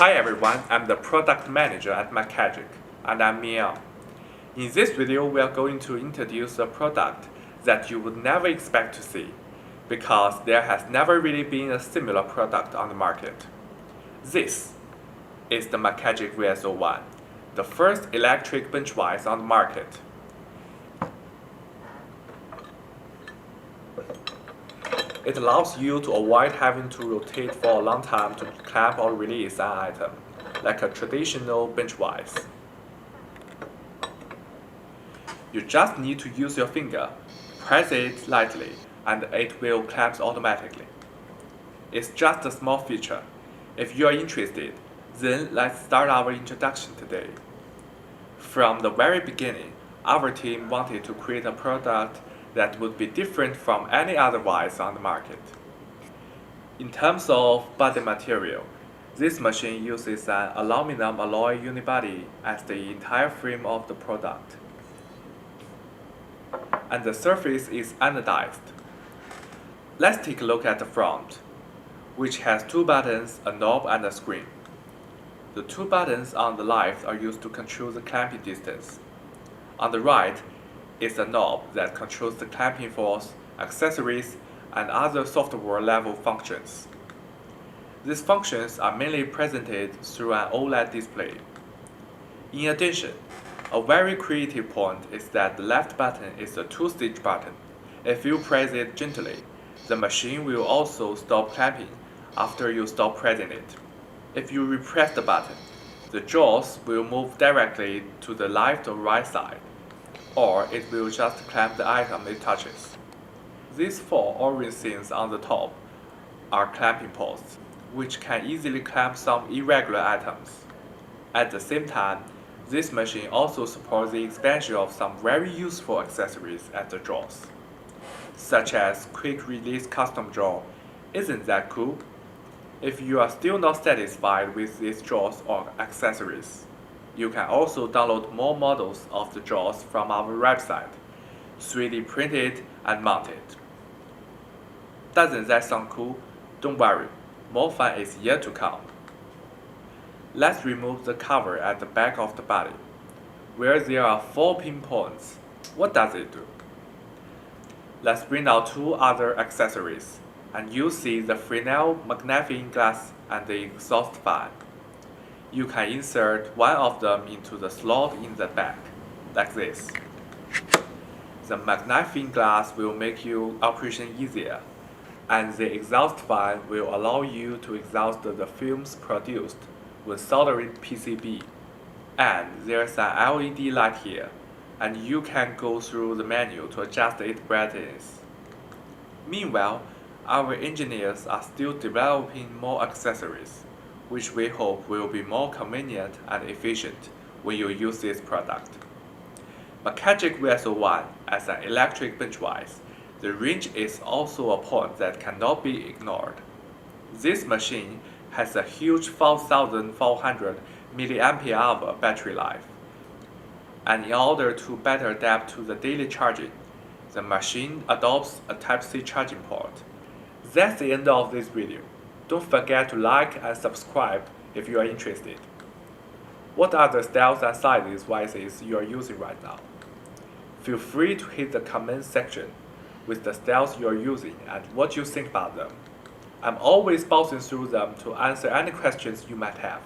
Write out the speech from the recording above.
Hi everyone, I'm the product manager at McCagic, and I'm Miao. In this video, we are going to introduce a product that you would never expect to see, because there has never really been a similar product on the market. This is the McCagic VS01, the first electric bench vise on the market. It allows you to avoid having to rotate for a long time to clamp or release an item, like a traditional bench vise. You just need to use your finger, press it lightly, and it will clamp automatically. It's just a small feature. If you are interested, then let's start our introduction today. From the very beginning, our team wanted to create a product that would be different from any other vise on the market. In terms of body material, this machine uses an aluminum alloy unibody as the entire frame of the product, and the surface is anodized. Let's take a look at the front, which has two buttons, a knob, and a screen. The two buttons on the left are used to control the clamping distance. On the right is a knob that controls the clamping force, accessories, and other software level functions. These functions are mainly presented through an OLED display. In addition, a very creative point is that the left button is a two-stage button. If you press it gently, the machine will also stop clamping after you stop pressing it. If you repress the button, the jaws will move directly to the left or right side, or it will just clamp the item it touches. These four orange things on the top are clamping posts, which can easily clamp some irregular items. At the same time, this machine also supports the expansion of some very useful accessories at the jaws, such as quick release custom jaw. Isn't that cool? If you are still not satisfied with these jaws or accessories, you can also download more models of the jaws from our website, 3D printed and mounted. Doesn't that sound cool? Don't worry, more fun is yet to come. Let's remove the cover at the back of the body, where there are 4 pinpoints. What does it do? Let's bring out 2 other accessories, and you'll see the Fresnel magnifying glass and the exhaust fan. You can insert one of them into the slot in the back, like this. The magnifying glass will make your operation easier, and the exhaust fan will allow you to exhaust the fumes produced when soldering PCB. And there's an LED light here, and you can go through the menu to adjust its brightness. Meanwhile, our engineers are still developing more accessories, which we hope will be more convenient and efficient when you use this product. McCagic VS01 as an electric bench vise, the range is also a point that cannot be ignored. This machine has a huge 4,400 mAh battery life, and in order to better adapt to the daily charging, the machine adopts a Type-C charging port. That's the end of this video. Don't forget to like and subscribe if you are interested. What are the styles and sizes vises you are using right now? Feel free to hit the comment section with the styles you are using and what you think about them. I'm always browsing through them to answer any questions you might have.